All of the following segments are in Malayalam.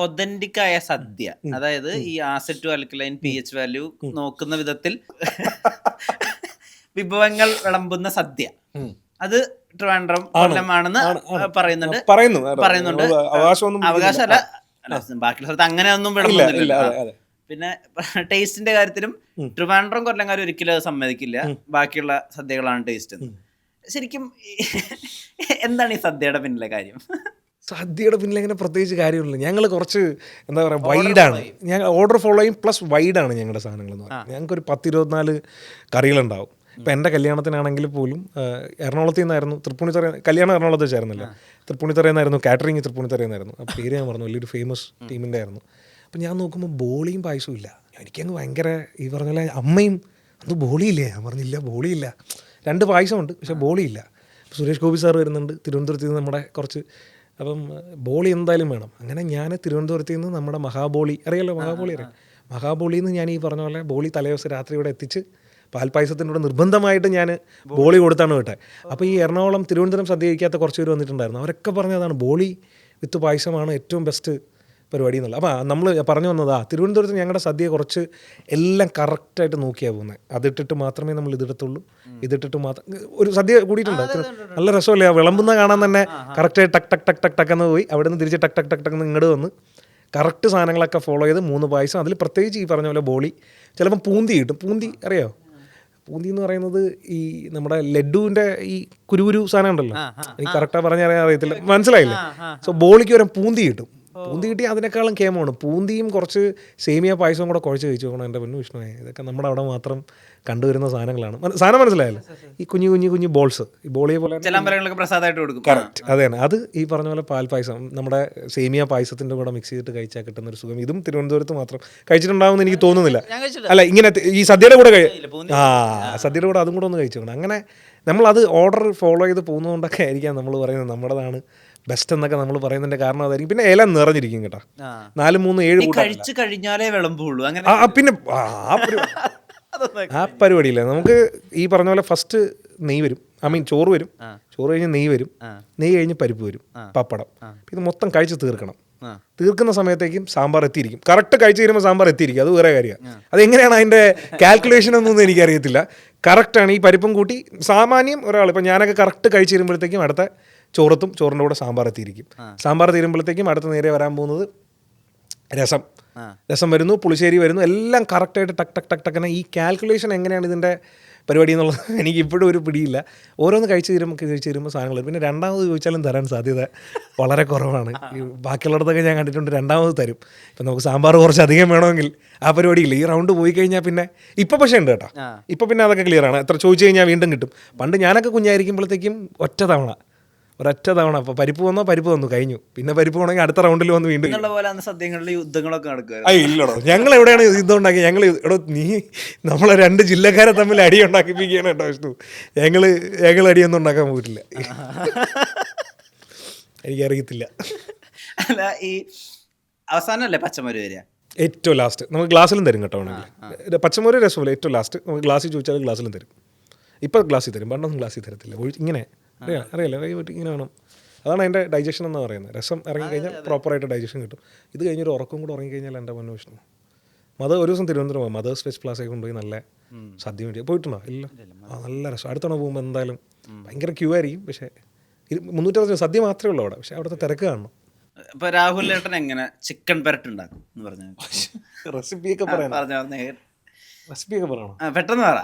ഒതന്റിക് ആയ സദ്യ, അതായത് ഈ acid to alkaline pH value നോക്കുന്ന വിധത്തിൽ വിഭവങ്ങൾ വിളമ്പുന്ന സദ്യ, അത് ട്രിവാൻഡ്രം കൊല്ലമാണെന്ന് പറയുന്നുണ്ട്. അവകാശമല്ല, ബാക്കിയുള്ള സ്ഥലത്ത് അങ്ങനെ ഒന്നും വിളമ്പുന്നില്ല. പിന്നെ ടേസ്റ്റിന്റെ കാര്യത്തിലും ട്രിവാൻഡ്രം കൊല്ലംകാർ ഒരിക്കലും അത് സമ്മതിക്കില്ല, ബാക്കിയുള്ള സദ്യകളാണ് ടേസ്റ്റ്. ശരിക്കും എന്താണ് ഈ സദ്യയുടെ പിന്നിലെ കാര്യം? സദ്യയുടെ പിന്നിൽ അങ്ങനെ പ്രത്യേകിച്ച് കാര്യമില്ല. ഞങ്ങൾ കുറച്ച് എന്താ പറയുക, വൈഡാണ്. ഞങ്ങൾ ഓർഡർ ഫോളോ ചെയ്യും, പ്ലസ് വൈഡാണ് ഞങ്ങളുടെ സാധനങ്ങൾ എന്ന് പറയുന്നത്. ഞങ്ങൾക്കൊരു 10-24 കറികളുണ്ടാവും. ഇപ്പം എൻ്റെ കല്യാണത്തിനാണെങ്കിൽ പോലും എറണാകുളത്ത് നിന്നായിരുന്നു, തൃപ്പൂണിത്തറ കല്യാണം എറണാകുളത്ത് വെച്ചായിരുന്നല്ലോ, തൃപ്പൂണിത്തറയിൽ നിന്നായിരുന്നു, കാറ്ററിങ് തൃപ്പൂണിത്തറയിൽ നിന്നായിരുന്നു. ആ പേര് ഞാൻ പറഞ്ഞു, വലിയൊരു ഫേമസ് ടീമിൻ്റെ ആയിരുന്നു. അപ്പം ഞാൻ നോക്കുമ്പോൾ ബോളിയും പായസവും ഇല്ല. എനിക്കങ്ങ് ഭയങ്കര ഈ പറഞ്ഞ പോലെ അമ്മയും അത് ബോളിയില്ലേ, ഞാൻ പറഞ്ഞില്ല ബോളിയില്ല, 2 പായസമുണ്ട് പക്ഷേ ബോളിയില്ല. സുരേഷ് ഗോപി സാർ വരുന്നുണ്ട് തിരുവനന്തപുരത്ത് നിന്ന്, നമ്മുടെ കുറച്ച്, അപ്പം ബോളി എന്തായാലും വേണം. അങ്ങനെ ഞാൻ തിരുവനന്തപുരത്ത് നിന്ന് നമ്മുടെ മഹാബോളി അറിയാലോ, മഹാബോളി അറിയാം, മഹാബോളിയിൽ നിന്ന് ഞാൻ ഈ പറഞ്ഞ പോലെ ബോളി തലേദിവസം രാത്രി ഇവിടെ എത്തിച്ച് പാൽപ്പായസത്തിൻ്റെ കൂടെ നിർബന്ധമായിട്ട് ഞാൻ ബോളി കൊടുത്താണ് വിട്ടെ. അപ്പോൾ ഈ എറണാകുളം തിരുവനന്തപുരം സദ്യ കഴിക്കാത്ത കുറച്ച് പേര് വന്നിട്ടുണ്ടായിരുന്നു. അവരൊക്കെ പറഞ്ഞതാണ് ബോളി വിത്ത് പായസമാണ് ഏറ്റവും ബെസ്റ്റ് പരിപാടി എന്നുള്ളത്. അപ്പോൾ നമ്മൾ പറഞ്ഞു വന്നതാ, തിരുവനന്തപുരത്ത് ഞങ്ങളുടെ സദ്യ കുറച്ച് എല്ലാം കറക്റ്റായിട്ട് നോക്കിയാണ് പോകുന്നത്. അതിട്ടിട്ട് മാത്രമേ നമ്മൾ ഇതിടത്തുള്ളൂ, ഇതിട്ടിട്ട് മാത്രം ഒരു സദ്യ കൂടിയിട്ടുണ്ട്. നല്ല രസമല്ലേ, ആ വിളമ്പുന്ന കാണാൻ തന്നെ കറക്റ്റായിട്ട് ടക്ക് ടക്ക് ടക്ക് ടക്ക് ടക്ക് എന്ന് പോയി, അവിടെ നിന്ന് തിരിച്ച് ടക്ക് ടക്ക് ടക്ക് ടക്ക് ഇങ്ങോട്ട് വന്ന് കറക്റ്റ് സാധനങ്ങളൊക്കെ ഫോളോ ചെയ്ത് 3 പായസം. അതിൽ പ്രത്യേകിച്ച് ഈ പറഞ്ഞ പോലെ ബോളി, ചിലപ്പം പൂന്തി കിട്ടും. പൂന്തി അറിയോ? പൂന്തി എന്ന് പറയുന്നത് ഈ നമ്മുടെ ലഡുവിൻ്റെ ഈ കുരുകുരു സാധനം ഉണ്ടല്ലോ, എനിക്ക് കറക്റ്റാണ് പറഞ്ഞറിയാൻ അറിയത്തില്ല, മനസ്സിലായില്ലേ? സോ ബോളിക്ക് വരെ പൂന്തി കിട്ടും. പൂന്തി കിട്ടി അതിനേക്കാളും കേമമാണ്. പൂന്തിയും കുറച്ച് സേമിയ പായസവും കൂടെ കുഴച്ച് കഴിച്ചു നോക്കണം. എൻ്റെ പൊന്നു വിഷ്ണുവേ, ഇതൊക്കെ നമ്മുടെ അവിടെ മാത്രം കണ്ടുവരുന്ന സാധനങ്ങളാണ്. സാധനം മനസ്സിലായല്ലോ? ഈ കുഞ്ഞു ബോൾസ്, ഈ ബോളിയെ പോലെ കറക്റ്റ് അത് തന്നെ. അത് ഈ പറഞ്ഞ പോലെ പാൽ പായസം, നമ്മുടെ സേമിയ പായസത്തിൻ്റെ കൂടെ മിക്സ് ചെയ്തിട്ട് കഴിച്ചാൽ കിട്ടുന്ന ഒരു സുഖം ഇതും തിരുവനന്തപുരത്ത് മാത്രം കഴിച്ചിട്ടുണ്ടാവുമെന്ന് എനിക്ക് തോന്നുന്നില്ല. അല്ല, ഇങ്ങനെ ഈ സദ്യയുടെ കൂടെ സദ്യയുടെ കൂടെ അതും കൂടെ ഒന്ന് കഴിച്ചു നോക്കണം. അങ്ങനെ നമ്മളത് ഓർഡർ ഫോളോ ചെയ്ത് പോകുന്നതുകൊണ്ടൊക്കെ ആയിരിക്കാം നമ്മൾ പറയുന്നത് നമ്മുടേതാണ് ബെസ്റ്റ് എന്നൊക്കെ നമ്മൾ പറയുന്നതിന്റെ കാരണം അതായിരിക്കും. പിന്നെ ഇല നിറഞ്ഞിരിക്കും കേട്ടോ, 4, 3, 7 കഴിച്ചു കഴിഞ്ഞാലേ വിളമ്പുള്ളൂ. പിന്നെ ആ പരിപാടിയില്ല. നമുക്ക് ഈ പറഞ്ഞ പോലെ ഫസ്റ്റ് നെയ്യ് വരും, ചോറ് വരും, ചോറ് കഴിഞ്ഞ് നെയ്യ് വരും, നെയ്യ് കഴിഞ്ഞ് പരിപ്പ് വരും, പപ്പടം. ഇത് മൊത്തം കഴിച്ച് തീർക്കണം. തീർക്കുന്ന സമയത്തേക്കും സാമ്പാർ എത്തിയിരിക്കും. കറക്റ്റ് കഴിച്ച് കഴിയുമ്പോൾ സാമ്പാർ എത്തിയിരിക്കും. അത് വേറെ കാര്യമാണ്. അതെങ്ങനെയാണ് അതിൻ്റെ കാൽക്കുലേഷൻ എന്നൊന്നും എനിക്കറിയത്തില്ല. കറക്റ്റാണ്. ഈ പരിപ്പും കൂട്ടി സാമാന്യം ഒരാൾ, ഇപ്പം ഞാനൊക്കെ കറക്റ്റ് കഴിച്ച് തരുമ്പോഴത്തേക്കും അടുത്ത ചോറത്തും ചോറിൻ്റെ കൂടെ സാമ്പാർ എത്തിയിരിക്കും. സാമ്പാർ തീരുമ്പോഴത്തേക്കും അടുത്ത നേരെ വരാൻ പോകുന്നത് രസം വരുന്നു, പുളിശ്ശേരി വരുന്നു, എല്ലാം കറക്റ്റായിട്ട് ടക്ക് ടക്ക് ടക്ക് ടക്കനെ. ഈ കാൽക്കുലേഷൻ എങ്ങനെയാണ് ഇതിൻ്റെ പരിപാടി എന്നുള്ളത് എനിക്ക് ഇപ്പോഴും ഒരു പിടിയില്ല. ഓരോന്ന് കഴിച്ച് തരുമ്പോൾ സാധനങ്ങൾ. പിന്നെ രണ്ടാമത് ചോദിച്ചാലും തരാൻ സാധ്യത വളരെ കുറവാണ്. ഈ ബാക്കിയുള്ളിടത്തൊക്കെ ഞാൻ കണ്ടിട്ടുണ്ട് രണ്ടാമത് തരും. ഇപ്പം നമുക്ക് സാമ്പാർ കുറച്ച് അധികം വേണമെങ്കിൽ ആ പരിപാടിയില്ല. ഈ റൗണ്ട് പോയി കഴിഞ്ഞാൽ പിന്നെ ഇപ്പം പക്ഷേ ഉണ്ട് കേട്ടോ. ഇപ്പം പിന്നെ അതൊക്കെ ക്ലിയറാണ്. എത്ര ചോദിച്ചു കഴിഞ്ഞാൽ വീണ്ടും കിട്ടും. പണ്ട് ഞാനൊക്കെ കുഞ്ഞായിരിക്കുമ്പോഴത്തേക്കും ഒറ്റ തവണ അപ്പോൾ പരിപ്പ് വന്നു കഴിഞ്ഞു. പിന്നെ പരിപ്പ് വേണമെങ്കിൽ അടുത്ത റൗണ്ടിൽ വന്ന് വീണ്ടും. യുദ്ധങ്ങളൊക്കെ നടക്കുക. ഇല്ലടോ, ഞങ്ങൾ എവിടെയാണ് യുദ്ധം ഉണ്ടാക്കി? നീ നമ്മളെ 2 ജില്ലക്കാരെ തമ്മിൽ അടി ഉണ്ടാക്കിപ്പിക്കുകയാണ് കേട്ടോ വിഷ്ണു. ഞങ്ങൾ അടിയൊന്നും ഉണ്ടാക്കാൻ പോയിട്ടില്ല. എനിക്കറിയത്തില്ല. അല്ല, ഈ അവസാനമല്ലേ പച്ചമോര് വരിക? ഏറ്റവും ലാസ്റ്റ് നമുക്ക് ഗ്ലാസ്സിലും തരും കേട്ടോ. ആണെങ്കിൽ പച്ചമോര് രസമല്ല, ഏറ്റവും ലാസ്റ്റ് നമുക്ക് ഗ്ലാസ്സിൽ ചോദിച്ചാൽ ഗ്ലാസ്സിലും തരും. ഇപ്പോൾ ഗ്ലാസ്സിൽ തരും, പണ്ടൊന്നും ഗ്ലാസ്സിൽ തരത്തില്ല. ഇങ്ങനെ അറിയാലോ, കൈ പറ്റി ഇങ്ങനെ വേണം. അതാണ് അതിൻ്റെ ഡൈജഷൻ എന്ന് പറയുന്നത്. രസം ഇറങ്ങിക്കഴിഞ്ഞാൽ പ്രോപ്പറായിട്ട് ഡൈജഷൻ കിട്ടും. ഇത് കഴിഞ്ഞൊരു ഉറക്കം കൂടെ ഉറങ്ങിക്കഴിഞ്ഞാൽ എൻ്റെ പൊന്നു വിഷ്ണു, ഒരു ദിവസം തിരുവനന്തപുരം പോകും, മദേഴ്സ് വെജ് പ്ലാസയിൽ കൊണ്ടുപോയി നല്ല സദ്യ വേണ്ടി പോയിട്ടുണ്ടോ? ഇല്ല, നല്ല രസം. അടുത്തവണ പോകുമ്പോൾ എന്തായാലും ഭയങ്കര ക്യൂ ആയിരിക്കും. പക്ഷേ 360 സദ്യ മാത്രമേ ഉള്ളൂ അവിടെ. പക്ഷേ അവിടുത്തെ തിരക്ക് കാണണം. ഇപ്പോൾ രാഹുൽ ഏട്ടൻ എങ്ങനെ ചിക്കൻ പെരട്ട് ഉണ്ടാക്കും എന്ന് പറഞ്ഞു റെസിപ്പിയൊക്കെ പറയണം. പെട്ടെന്ന് പറ.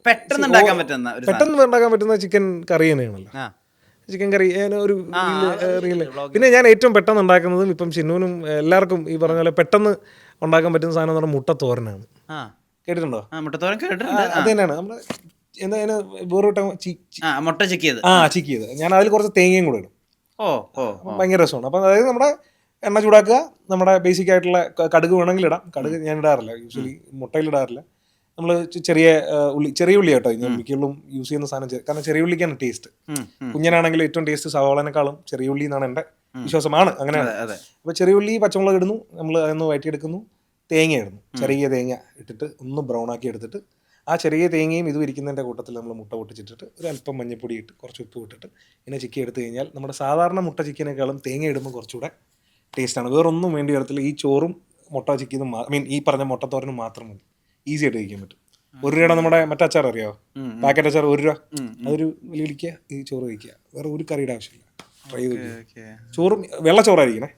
പെട്ടെന്ന് ഉണ്ടാക്കാൻ പറ്റുന്ന ചിക്കൻ കറി തന്നെയാണല്ലോ. ചിക്കൻ കറി ഒരു റീല്. പിന്നെ ഞാൻ ഏറ്റവും പെട്ടെന്ന് ഉണ്ടാക്കുന്നതും ഇപ്പം ചിന്നുവിനും എല്ലാവർക്കും ഈ പറഞ്ഞ പോലെ പെട്ടെന്ന് ഉണ്ടാക്കാൻ പറ്റുന്ന സാധനം എന്ന് പറഞ്ഞാൽ മുട്ടത്തോരനാണ്. കേട്ടിട്ടുണ്ടോ? അത് തന്നെയാണ് നമ്മുടെ മുട്ട ചിക്കിയത്. ചിക്കിയത്. ഞാൻ അതിൽ കുറച്ച് തേങ്ങയും കൂടെ ഇടും. ഭയങ്കര രസമാണ്. അപ്പം അതായത് നമ്മുടെ എണ്ണ ചൂടാക്കുക, നമ്മുടെ ബേസിക് ആയിട്ടുള്ള കടുക് വേണമെങ്കിൽ ഇടാം. കടുക് ഞാൻ ഇടാറില്ല, യൂഷ്വലി മുട്ടയിൽ ഇടാറില്ല. നമ്മൾ ചെറിയ ഉള്ളി കേട്ടോ ഞാൻ മിക്കുള്ളും യൂസ് ചെയ്യുന്ന സാധനം. കാരണം ചെറിയ ഉള്ളിക്കാണ് ടേസ്റ്റ്. കുഞ്ഞനാണെങ്കിലും ഏറ്റവും ടേസ്റ്റ് സവാളനേക്കാളും ചെറിയ ഉള്ളി എന്നാണ് എൻ്റെ വിശ്വാസമാണ്. അങ്ങനെയാണ്. അപ്പോൾ ചെറിയ ഉള്ളി പച്ചമുളക് ഇടുന്നു, നമ്മൾ അതൊന്ന് വഴറ്റിയെടുക്കുന്നു, തേങ്ങ ഇടുന്നു. ചെറിയ തേങ്ങ ഇട്ടിട്ട് ഒന്ന് ബ്രൗൺ ആക്കി എടുത്തിട്ട് ആ ചെറിയ തേങ്ങയും ഇതും ഇരിക്കുന്നതിൻ്റെ കൂട്ടത്തിൽ നമ്മൾ മുട്ട പൊട്ടിച്ചിട്ടിട്ട് ഒരു അല്പം മഞ്ഞപ്പൊടി ഇട്ട് കുറച്ച് ഉപ്പ് ഇട്ടിട്ട് ഇങ്ങനെ ചിക്കി എടുത്തു കഴിഞ്ഞാൽ നമ്മുടെ സാധാരണ മുട്ട ചിക്കനേക്കാളും തേങ്ങ ഇടുമ്പോൾ കുറച്ചുകൂടെ ടേസ്റ്റാണ്. വേറൊന്നും വേണ്ടി വരത്തില്ല. ഈ ചോറും മുട്ട ചിക്കനും ഈ പറഞ്ഞ മുട്ടത്തോരനും മാത്രം മതി, ഈസി ആയിട്ട് കഴിക്കാൻ പറ്റും. 1 രൂപയുടെ നമ്മുടെ മറ്റേ അച്ചാർ അറിയാമോ, പാക്കറ്റ് അച്ചാർ 1 രൂപ, അതൊരു വലിയ ഈ ചോറ് കഴിക്കുക, വേറെ ഒരു കറിയുടെ ആവശ്യമില്ല. ട്രൈ ചെയ്ത് നോക്കി. ചോറും വെള്ളച്ചോറായിരിക്കണേ,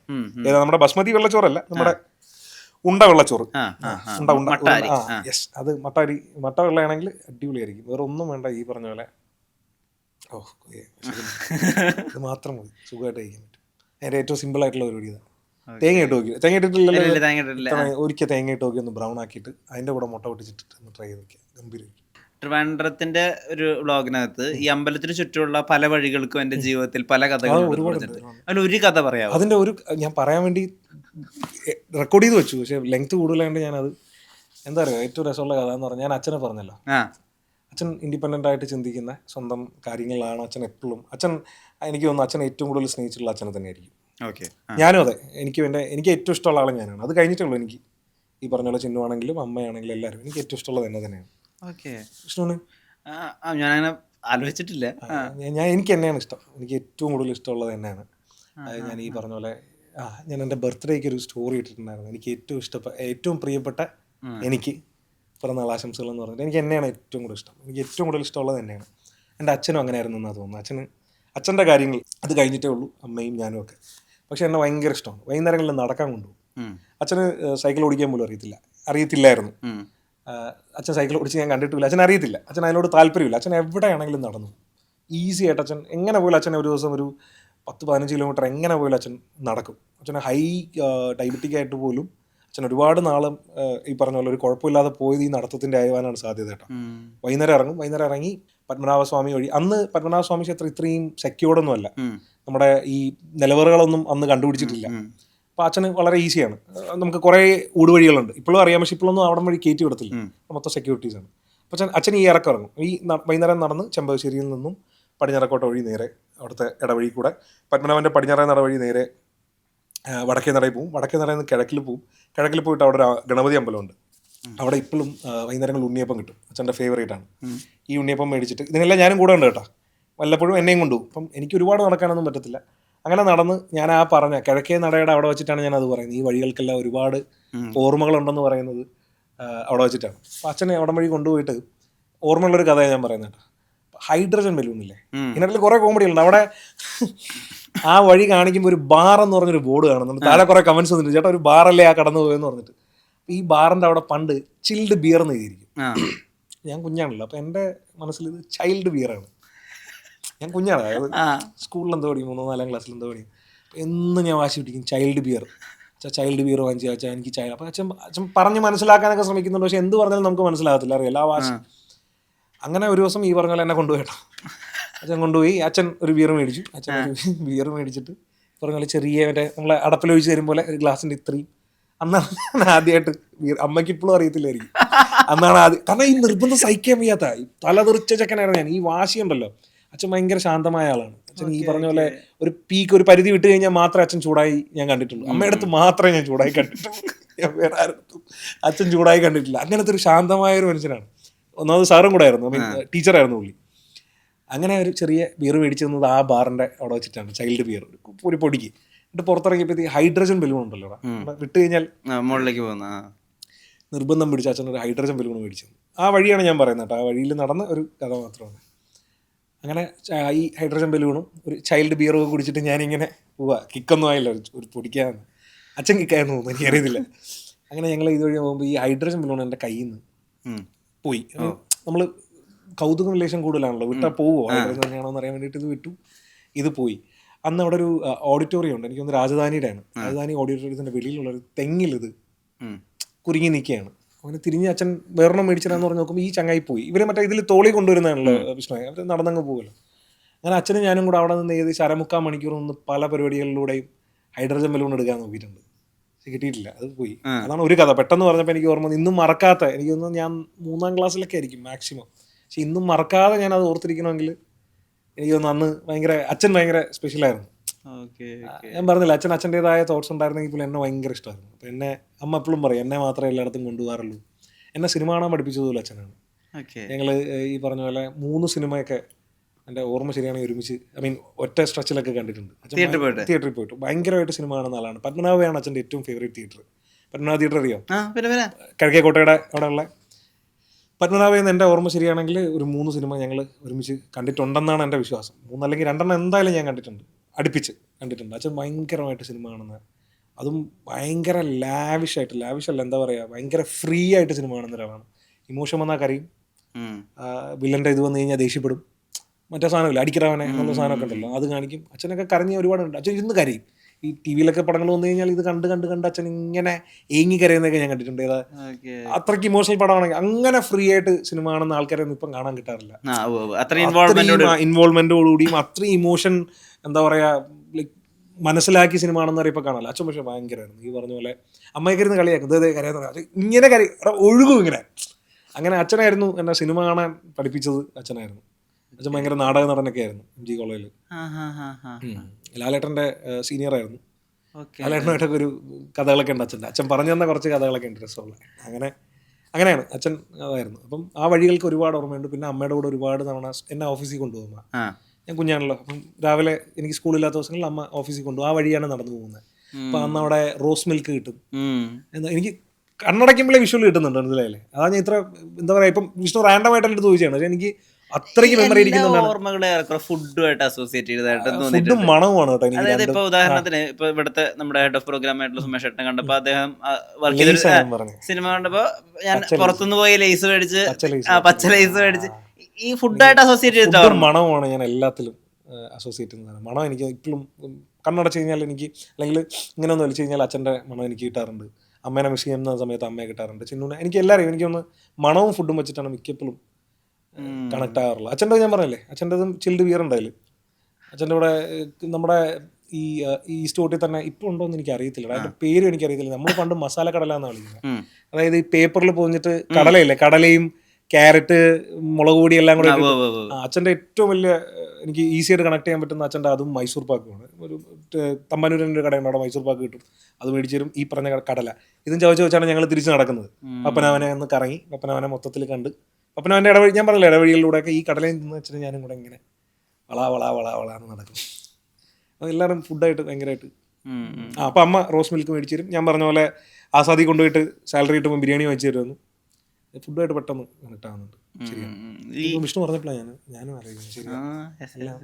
ഏതാ നമ്മുടെ ബസ്മതി വെള്ളച്ചോറല്ല, നമ്മുടെ ഉണ്ട വെള്ളച്ചോറ്, യെസ്, അത് മട്ട വെള്ളയാണെങ്കിൽ അടിപൊളിയായിരിക്കും. വേറെ ഒന്നും വേണ്ട, ഈ പറഞ്ഞ പോലെ ഇത് മാത്രം മതി, സുഖമായിട്ട് കഴിക്കാൻ പറ്റും. അതിൻ്റെ ഏറ്റവും സിമ്പിൾ ആയിട്ടുള്ള പരിപാടി ഇതാണ്. തേങ്ങ ഇട്ട് നോക്കി, തേങ്ങ ഇട്ടിട്ടില്ലല്ലോ, ഒരിക്കൽ തേങ്ങ ഇട്ട് നോക്കി ഒന്ന് ബ്രൗൺ ആക്കിയിട്ട് അതിൻ്റെ കൂടെ മുട്ട പൊട്ടിച്ചിട്ടിട്ട് ഒന്ന് ട്രൈ ചെയ്ത് നോക്കിയാൽ ഗംഭീരമായിരിക്കും. ട്രിവാൻഡ്രത്തിന്റെ ഒരു വ്ളോഗിനകത്ത് ഈ അമ്പലത്തിന് ചുറ്റുമുള്ള പല വഴികൾക്കും എന്റെ ജീവിതത്തിൽ പല കഥകളും അതിൽ ഒരു കഥ പറയാം. അതിന്റെ ഒരു ഞാൻ പറയാൻ വേണ്ടി റെക്കോർഡ് ചെയ്ത് വെച്ചു, പക്ഷെ ലെങ്ത് കൂടുതലായതുകൊണ്ട് ഞാനത് എന്താ പറയുക, ഏറ്റവും രസമുള്ള കഥ എന്ന് പറഞ്ഞാൽ ഞാൻ അച്ഛനെ പറഞ്ഞല്ലോ, അച്ഛൻ ഇൻഡിപെൻഡൻ്റ് ആയിട്ട് ചിന്തിക്കുന്ന സ്വന്തം കാര്യങ്ങളിലാണ് അച്ഛൻ എപ്പോഴും. എനിക്ക് തോന്നുന്നു അച്ഛൻ ഏറ്റവും കൂടുതൽ സ്നേഹിച്ചിട്ടുള്ള അച്ഛനെ തന്നെയായിരിക്കും. ഞാനും അതെ, എനിക്ക് ഏറ്റവും ഇഷ്ടമുള്ള ആളെ ഞാനാണ്. അത് കഴിഞ്ഞിട്ടുള്ളൂ എനിക്ക് ഈ പറഞ്ഞ പോലെ ചിന്നുവാണെങ്കിലും അമ്മയാണെങ്കിലും എല്ലാവരും എനിക്ക് ഏറ്റവും ഇഷ്ടമുള്ളത് എന്നെ തന്നെയാണ്. വിഷ്ണുവിന് ഞാനങ്ങനെ ആലോചിച്ചിട്ടില്ല. എനിക്ക് എന്നെയാണ് ഇഷ്ടം, എനിക്ക് ഏറ്റവും കൂടുതൽ ഇഷ്ടമുള്ളത് തന്നെയാണ്. ഞാൻ ഈ പറഞ്ഞ പോലെ ഞാൻ എൻ്റെ ബർത്ത്ഡേക്ക് ഒരു സ്റ്റോറി ഇട്ടിട്ടുണ്ടായിരുന്നു. എനിക്ക് ഏറ്റവും പ്രിയപ്പെട്ട എനിക്ക് പിറന്നാൾ ആശംസകൾ എന്ന് പറഞ്ഞിട്ട് എനിക്ക് എന്നെയാണ് ഏറ്റവും കൂടുതൽ ഇഷ്ടം. എനിക്ക് ഏറ്റവും കൂടുതൽ ഇഷ്ടമുള്ളത് തന്നെയാണ്. എൻ്റെ അച്ഛനും അങ്ങനെ ആയിരുന്നു എന്നാണ് തോന്നുന്നത്. അച്ഛൻ്റെ കാര്യങ്ങൾ അത് കഴിഞ്ഞിട്ടേ ഉള്ളൂ, അമ്മയും ഞാനും ഒക്കെ. പക്ഷെ എന്നെ ഭയങ്കര ഇഷ്ടമാണ്. വൈകുന്നേരങ്ങളിൽ നടക്കാൻ കൊണ്ടുപോകും. അച്ഛന് സൈക്കിൾ ഓടിക്കാൻ പോലും അറിയത്തില്ലായിരുന്നു. അച്ഛൻ സൈക്കിൾ ഓടിച്ച് ഞാൻ കണ്ടിട്ടില്ല, അച്ഛൻ അറിയത്തില്ല, അച്ഛൻ അതിനോട് താല്പര്യമില്ല. അച്ഛൻ എവിടെയാണെങ്കിലും നടന്നു ഈസി ആയിട്ട്. അച്ഛൻ എങ്ങനെ പോലും അച്ഛൻ ഒരു ദിവസം ഒരു 10-15 കിലോമീറ്റർ എങ്ങനെ പോലും അച്ഛൻ നടക്കും. അച്ഛന് ഹൈ ഡയബറ്റിക് ആയിട്ട് പോലും അച്ഛൻ ഒരുപാട് നാളും ഈ പറഞ്ഞ പോലെ ഒരു കുഴപ്പമില്ലാതെ പോയത് ഈ നടത്തത്തിൻ്റെ ആയവാനാണ് സാധ്യത കേട്ടോ. വൈകുന്നേരം ഇറങ്ങി പത്മനാഭസ്വാമി വഴി. അന്ന് പത്മനാഭസ്വാമി ക്ഷേത്രം ഇത്രയും സെക്യൂർഡൊന്നും അല്ല, നമ്മുടെ ഈ നിലവറകളൊന്നും അന്ന് കണ്ടുപിടിച്ചിട്ടില്ല. അപ്പോൾ അച്ഛന് വളരെ ഈസിയാണ്. നമുക്ക് കുറേ ഊടുവഴികളുണ്ട്, ഇപ്പോഴും അറിയാം, പക്ഷെ ഇപ്പോഴൊന്നും അവിടെ വഴി കയറ്റി വിടത്തില്ല, മൊത്തം സെക്യൂരിറ്റീസാണ്. അപ്പോൾ അച്ഛൻ ഈ ഇറങ്ങും. ഈ വൈകുന്നേരം നടന്ന് ചെമ്പകശ്ശേരിയിൽ നിന്നും പടിഞ്ഞാറക്കോട്ട വഴി നേരെ അവിടുത്തെ ഇടവഴി കൂടെ പത്മനാഭൻ്റെ പടിഞ്ഞാറേ നടവഴി നേരെ വടക്കേ നടയിൽ പോവും. വടക്കേ നടയിൽ നിന്ന് കിഴക്കിൽ പോയിട്ട് അവിടെ ഒരു ഗണപതി അമ്പലമുണ്ട്. അവിടെ ഇപ്പോഴും വൈകുന്നേരങ്ങളിൽ ഉണ്ണിയപ്പം കിട്ടും, അച്ഛൻ്റെ ഫേവറേറ്റ് ആണ്. ഈ ഉണ്ണിയപ്പം മേടിച്ചിട്ട് ഇതിനെല്ലാം ഞാനും കൂടെ ഉണ്ട് കേട്ടോ, വല്ലപ്പോഴും എന്നെയും കൊണ്ടുപോകും. അപ്പം എനിക്ക് ഒരുപാട് നടക്കാനൊന്നും പറ്റത്തില്ല. അങ്ങനെ നടന്ന് ഞാൻ പറഞ്ഞ കിഴക്കേ നടയുടെ അവിടെ വെച്ചിട്ടാണ് ഞാൻ അത് പറയുന്നത്. ഈ വഴികൾക്കെല്ലാം ഒരുപാട് ഓർമ്മകളുണ്ടെന്ന് പറയുന്നത് അവിടെ വെച്ചിട്ടാണ്. അപ്പം അച്ഛനെ അവിടെ വഴി കൊണ്ടുപോയിട്ട് ഓർമ്മയുള്ളൊരു കഥയാണ് ഞാൻ പറയുന്നത് കേട്ടോ. ഹൈഡ്രജൻ ബലൂണില്ലേ, ഇതിനകത്തിൽ കുറേ കോമഡികളുണ്ട്. അവിടെ ആ വഴി കാണിക്കുമ്പോൾ ഒരു ബാർ എന്ന് പറഞ്ഞൊരു ബോർഡ് കാണുന്നുണ്ട്. താഴെ കുറേ കമൻസ് വന്നിട്ട്, ചേട്ടാ ഒരു ബാറല്ലേ ആ കടന്നു പോയെന്ന് പറഞ്ഞിട്ട്. ഈ ബാറിൻ്റെ അവിടെ പണ്ട് ചിൽഡ് ബിയർ എന്ന് എഴുതിയിരിക്കും. ഞാൻ കുഞ്ഞാണല്ലോ, അപ്പം എൻ്റെ മനസ്സിൽ ഇത് ചൈൽഡ് ബിയറാണ്. ഞാൻ കുഞ്ഞാണ്, അതായത് സ്കൂളിൽ എന്തോ പഠിക്കും, 3-4 ക്ലാസ്സിൽ എന്തോ പഠിക്കും. എന്നും ഞാൻ വാശി പിടിക്കും ചൈൽഡ് ബിയർ വാങ്ങിച്ചു വെച്ചാൽ എനിക്ക് ചായ. അപ്പം അച്ഛൻ പറഞ്ഞ് മനസ്സിലാക്കാനൊക്കെ ശ്രമിക്കുന്നുണ്ട്, പക്ഷെ എന്ത് പറഞ്ഞാലും നമുക്ക് മനസ്സിലാകത്തില്ല, അറിയാം ആ വാശി. അങ്ങനെ ഒരു ദിവസം ഈ പറഞ്ഞ പോലെ എന്നെ കൊണ്ടുപോയിട്ടോ, അച്ഛൻ കൊണ്ടുപോയി. അച്ഛൻ ഒരു ബിയർ മേടിച്ചു. അച്ഛൻ ഒരു ബിയർ മേടിച്ചിട്ട് പറഞ്ഞ പോലെ ചെറിയ മറ്റേ നമ്മളെ അടപ്പിലൊഴിച്ച് തരും പോലെ ഒരു ഗ്ലാസിൻ്റെ ഇത്രയും. അന്നാണ് ഞാൻ ആദ്യമായിട്ട് ബിയർ, അമ്മയ്ക്ക് ഇപ്പോഴും അറിയത്തില്ലായിരിക്കും, അന്നാണ് ആദ്യം. കാരണം ഈ നിർബന്ധം സഹിക്കാൻ വയ്യാത്ത തലതെറിച്ച ചെക്കനായിരുന്നു ഞാൻ. ഈ വാശിയുണ്ടല്ലോ, അച്ഛൻ ഭയങ്കര ശാന്തമായ ആളാണ്. അച്ഛൻ ഈ പറഞ്ഞ പോലെ ഒരു പരിധി വിട്ട് കഴിഞ്ഞാൽ മാത്രമേ അച്ഛൻ ചൂടായി ഞാൻ കണ്ടിട്ടുള്ളൂ. അമ്മയുടെ അടുത്ത് മാത്രമേ ഞാൻ ചൂടായി കണ്ടിട്ടുള്ളൂ, ഞാൻ വേറെ ആരുടെ അച്ഛൻ ചൂടായി കണ്ടിട്ടില്ല. അങ്ങനത്തെ ഒരു ശാന്തമായ ഒരു മനുഷ്യനാണ്. ഒന്നാമത് സാറും കൂടെ ആയിരുന്നു, ടീച്ചറായിരുന്നു പുള്ളി. അങ്ങനെ ഒരു ചെറിയ ബിയർ മേടിച്ചു തന്നത് ആ ബാറിൻ്റെ അവിടെ വെച്ചിട്ടാണ്, ചൈൽഡ് ബിയർ, ഒരു പൊടിക്ക്. എന്നിട്ട് പുറത്തിറങ്ങിയപ്പോഴത്തേക്ക് ഹൈഡ്രജൻ ബലൂൺ ഉണ്ടല്ലോ വിട്ട് കഴിഞ്ഞാൽ മുകളിലേക്ക് പോകുന്ന നിർബന്ധം പിടിച്ച അച്ഛൻ ഒരു ഹൈഡ്രജൻ ബലൂൺ മേടിച്ചു. ആ വഴിയാണ് ഞാൻ പറയുന്നത് കേട്ടോ, ആ വഴിയിൽ നടന്ന ഒരു കഥ മാത്രമാണ്. അങ്ങനെ ഈ ഹൈഡ്രജൻ ബലൂണും ഒരു ചൈൽഡ് ബിയറും ഒക്കെ കുടിച്ചിട്ട് ഞാനിങ്ങനെ പോവാ. കിക്കൊന്നും ആയില്ല, ഒരു പൊടിക്കാന്ന്. അച്ഛൻ കിക്കായെന്ന് തോന്നുന്നു, എനിക്കറിയത്തില്ല. അങ്ങനെ ഞങ്ങൾ ഇതുവഴി പോകുമ്പോൾ ഈ ഹൈഡ്രജൻ ബലൂൺ എൻ്റെ കയ്യിൽ നിന്ന് പോയി. നമ്മൾ കൗതുകം ലേശം കൂടുതലാണല്ലോ, വിട്ടാൽ പോവോ ഹൈഡ്രജൻ തന്നെയാണോ എന്ന് അറിയാൻ വേണ്ടിയിട്ട് ഇത് വിട്ടു. ഇത് പോയി. അന്ന് അവിടെ ഒരു ഓഡിറ്റോറിയം ഉണ്ട്, എനിക്കൊന്ന് രാജധാനിയുടെയാണ്. രാജധാനി ഓഡിറ്റോറിയത്തിൻ്റെ വെളിയിലുള്ളൊരു തെങ്ങിൽ ഇത് കുരുങ്ങി നിൽക്കുകയാണ്. അങ്ങനെ തിരിഞ്ഞ് അച്ഛൻ വേറെണ്ണം മേടിച്ചിട്ടാന്ന് പറഞ്ഞ് നോക്കുമ്പോൾ ഈ ചങ്ങായി പോയി. ഇവർ മറ്റേ ഇതിൽ തോളി കൊണ്ടുവരുന്നതാണല്ലോ വിഷ്ണു, അവർ നടന്നങ്ങ് പോകുമല്ലോ. അങ്ങനെ അച്ഛനും ഞാനും കൂടെ അവിടെ നിന്ന് ഏകദേശം 1/4 മണിക്കൂർ നിന്ന് പല പരിപാടികളിലൂടെയും ഹൈഡ്രജൻ ബലൂൺ എടുക്കാൻ നോക്കിയിട്ടുണ്ട്, പക്ഷെ കിട്ടിയിട്ടില്ല, അത് പോയി. അതാണ് ഒരു കഥ. പെട്ടെന്ന് പറഞ്ഞപ്പോൾ എനിക്ക് ഓർമ്മ, ഇന്നും മറക്കാത്ത, എനിക്ക് തോന്നുന്നു ഞാൻ 3-ാം ക്ലാസ്സിലൊക്കെ ആയിരിക്കും മാക്സിമം, പക്ഷെ ഇന്നും മറക്കാതെ ഞാൻ അത് ഓർത്തിരിക്കണമെങ്കിൽ എനിക്ക് തോന്നുന്നു അന്ന് അച്ഛൻ ഭയങ്കര സ്പെഷ്യലായിരുന്നു. ഞാൻ പറഞ്ഞില്ല, അച്ഛൻ്റെതായ തോട്ട്സ് ഉണ്ടായിരുന്നെങ്കിൽ പോലും എന്നെ ഭയങ്കര ഇഷ്ടമായിരുന്നു. അപ്പം എന്നെ അമ്മ എപ്പോഴും പറയും, എന്നെ മാത്രമേ എല്ലായിടത്തും കൊണ്ടുപോകാറുള്ളൂ. എന്നെ സിനിമ കാണാൻ പഠിപ്പിച്ചതുപോലെ അച്ഛനാണ്. ഞങ്ങൾ ഈ പറഞ്ഞ പോലെ 3 സിനിമയൊക്കെ എൻ്റെ ഓർമ്മ ശരിയാണെങ്കിൽ ഒരുമിച്ച് ഐ മീൻ ഒറ്റ സ്ട്രെച്ചിലൊക്കെ കണ്ടിട്ടുണ്ട്. തിയേറ്ററിൽ പോയിട്ട് തിയേറ്ററിൽ പോയിട്ട് ഭയങ്കരമായിട്ട് സിനിമ കാണുന്ന ആളാണ്. പത്മനാഭയാണ് അച്ഛൻ്റെ ഏറ്റവും ഫേവറേറ്റ് തിയേറ്റർ. പത്മനാഭ തിയേറ്റർ അറിയോ? പിന്നെ കിഴക്കേക്കോട്ടയുടെ അവിടെ ഉള്ള പത്മനാഭയിൽ നിന്ന് എൻ്റെ ഓർമ്മ ശരിയാണെങ്കിൽ ഒരു 3 സിനിമ ഞങ്ങൾ ഒരുമിച്ച് കണ്ടിട്ടുണ്ടെന്നാണ് എൻ്റെ വിശ്വാസം. 3 അല്ലെങ്കിൽ 2 എന്തായാലും ഞാൻ കണ്ടിട്ടുണ്ട്, അടുപ്പിച്ച് കണ്ടിട്ടുണ്ട്. അച്ഛൻ ഭയങ്കരമായിട്ട് സിനിമ കാണുന്ന, അതും ഭയങ്കര ലാവിഷല്ല എന്താ പറയുക, ഭയങ്കര ഫ്രീ ആയിട്ട് സിനിമ കാണുന്ന ഒരാളാണ്. ഇമോഷൻ വന്നാൽ കരയും, വില്ലൻ്റെ ഇത് വന്നു കഴിഞ്ഞാൽ ദേഷ്യപ്പെടും, മറ്റേ സാധനമില്ല അടിക്കറാവനെ എന്നുള്ള സാധനമൊക്കെ ഉണ്ടല്ലോ അത് കാണിക്കും. അച്ഛനൊക്കെ കരഞ്ഞ ഒരുപാടുണ്ട്. അച്ഛൻ ഇരുന്ന് കരയും. ഈ ടി വിയിലൊക്കെ പടങ്ങൾ വന്നു കഴിഞ്ഞാൽ ഇത് കണ്ട് അച്ഛൻ ഇങ്ങനെ ഏങ്ങി കരയുന്നതൊക്കെ ഞാൻ കണ്ടിട്ടുണ്ട്. അത്രയ്ക്ക് ഇമോഷണൽ പടമാണെങ്കിൽ അങ്ങനെ ഫ്രീ ആയിട്ട് സിനിമ കാണുന്ന ആൾക്കാരെ ഒന്നും ഇപ്പം കാണാൻ കിട്ടാറില്ല. ഇൻവോൾവ്മെന്റോടുകൂടിയും അത്രയും ഇമോഷൻ എന്താ പറയാ ലൈക്ക് മനസ്സിലാക്കി സിനിമ കാണുന്നവരെ ഇപ്പം കാണാറില്ല. അച്ഛൻ പക്ഷേ ഭയങ്കരമായിരുന്നു. ഈ പറഞ്ഞ പോലെ അമ്മയൊക്കെ ഇരുന്ന് കളിയാക്കും, ഇതേ കരയാന്ന് ഇങ്ങനെ ഒഴുകും ഇങ്ങനെ. അങ്ങനെ അച്ഛനായിരുന്നു എന്നെ സിനിമ കാണാൻ പഠിപ്പിച്ചത്. അച്ഛനായിരുന്നു. അച്ഛൻ ഭയങ്കര നാടക നടനൊക്കെ ആയിരുന്നു MG കോളേജിൽ. ലാലേട്ടൻ്റെ സീനിയറായിരുന്നു. ലാലേട്ടനായിട്ടൊക്കെ ഒരു കഥകളൊക്കെ ഉണ്ട് അച്ഛൻ്റെ. അച്ഛൻ പറഞ്ഞു തന്ന കുറച്ച് കഥകളൊക്കെ ഉണ്ട് രസമുള്ള. അങ്ങനെയാണ് അച്ഛൻ അതായിരുന്നു. അപ്പം ആ വഴികൾക്ക് ഒരുപാട് ഓർമ്മയുണ്ട്. പിന്നെ അമ്മയുടെ കൂടെ ഒരുപാട് തവണ എന്നെ ഓഫീസിൽ കൊണ്ടുപോകുക. ഞാൻ കുഞ്ഞാണല്ലോ, അപ്പം രാവിലെ എനിക്ക് സ്കൂളില്ലാത്ത ദിവസങ്ങളിൽ അമ്മ ഓഫീസിൽ കൊണ്ടുപോകും. ആ വഴിയാണ് നടന്നു പോകുന്നത്. അപ്പം അന്ന് അവിടെ റോസ് മിൽക്ക് കിട്ടും. എനിക്ക് കണ്ണടയ്ക്കുമ്പോഴേ വിഷ്വൽ കിട്ടുന്നുണ്ട്, മനസ്സിലായില്ലേ? അതാണ് ഞാൻ ഇത്ര എന്താ പറയുക, ഇപ്പം വിഷ്ണു റാൻഡമായിട്ട് എൻ്റെ ചോദിച്ചാണ്. പക്ഷേ എനിക്ക് അത്രയ്ക്ക് മെമ്മറി ഇരിക്കുന്നുണ്ടാണ്. ഫുഡുമായിട്ട് അസോസിയേറ്റ് ചെയ്തതായിട്ട് ഫുഡും മണവുമാണ് കേട്ടോ എനിക്ക്. അതായത് ഇപ്പൊ ഉദാഹരണത്തിന് ഇപ്പൊ ഇവിടുത്തെ നമ്മുടെ ഹെഡ് ഓഫ് പ്രോഗ്രാം ആയിട്ടുള്ള സുമേഷ് ഏട്ടനെ കണ്ടപ്പോ അദ്ദേഹം സിനിമ കണ്ടപ്പോ ഞാൻ പുറത്തുനിന്ന് പോയി ലേസ് മേടിച്ച്, പച്ച ലേസ് മേടിച്ച്, ഈ ഫുഡായിട്ട് അസോസിയേറ്റ് ചെയ്തിട്ട് മണവുമാണ് ഞാൻ എല്ലാത്തിലും അസോസിയേറ്റ് ചെയ്യുന്നതാണ്. മണം എനിക്ക് ഇപ്പോഴും കണ്ണടച്ച് കഴിഞ്ഞാൽ എനിക്ക്, അല്ലെങ്കിൽ ഇങ്ങനെ ഒന്ന് വലിച്ചു കഴിഞ്ഞാൽ അച്ഛൻ്റെ മണം എനിക്ക് കിട്ടാറുണ്ട്. അമ്മേനെ മിസ് ചെയ്യുന്ന സമയത്ത് അമ്മയെ കിട്ടാറുണ്ട്. ചിന്നൂനെ എനിക്ക് എല്ലാവരെയും എനിക്കൊന്ന് മണവും ഫുഡും വെച്ചിട്ടാണ് മിക്കപ്പോഴും കണക്ട് ആകാറുള്ളത്. അച്ഛൻ്റെ ഞാൻ പറഞ്ഞല്ലേ, അച്ഛൻ്റെതും ചിൽഡ് ബിയർ ഉണ്ടായില്ല. അച്ഛൻ്റെ കൂടെ നമ്മുടെ ഈ ഈസ്റ്റ് കോട്ടിൽ തന്നെ ഇപ്പോൾ ഉണ്ടോ എന്ന് എനിക്ക് അറിയത്തില്ല, അതിൻ്റെ പേരും എനിക്കറിയത്തില്ല. നമ്മൾ പണ്ട് മസാല കടല എന്നാണ് വിളിക്കുന്നത്. അതായത് ഈ പേപ്പറിൽ പൊതിഞ്ഞിട്ട് കടലയില്ലേ, കടലയും ക്യാരറ്റ് മുളക് പൊടി എല്ലാം കൂടെ. അച്ഛൻ്റെ ഏറ്റവും വലിയ എനിക്ക് ഈസി ആയിട്ട് കണക്ട് ചെയ്യാൻ പറ്റുന്ന അച്ഛൻ്റെ അതും മൈസൂർ പാക്കുമാണ്. ഒരു തമ്പാനൂരിൻ്റെ കടയുണ്ട്, അവിടെ മൈസൂർ പാക്ക് കിട്ടും. അത് മേടിച്ചു തരും. ഈ പറഞ്ഞ കടല ഇതും ചവച്ച് വെച്ചാണ് ഞങ്ങൾ തിരിച്ച് നടക്കുന്നത്. പപ്പനാവനെ ഒന്ന് കറങ്ങി പപ്പനാവനെ മൊത്തത്തിൽ കണ്ട്, പപ്പനാവൻ്റെ ഇടവഴി ഞാൻ പറഞ്ഞില്ല, ഇടവഴികളിലൂടെയൊക്കെ ഈ കടലയിൽ നിന്ന് വെച്ചിട്ട് ഞാനും കൂടെ ഇങ്ങനെ വളാന്ന് നടക്കും. അപ്പോൾ എല്ലാവരും ഫുഡായിട്ട് ഭയങ്കരമായിട്ട്. അപ്പം അമ്മ റോസ് മിൽക്ക് മേടിച്ചു തരും. ഞാൻ പറഞ്ഞ പോലെ ആസാദി കൊണ്ടുപോയിട്ട് സാലറി കിട്ടുമ്പോൾ ബിരിയാണി വാങ്ങിച്ചു തരുമെന്ന്. ഫുഡായിട്ട് പെട്ടെന്ന് കണക്ട് ആവുന്നുണ്ട്. ശരിയാണ്. വിഷ്ണു പറഞ്ഞപ്പോഴാണ് ഞാനും അറിയുന്നത്. ശരിയാണ്.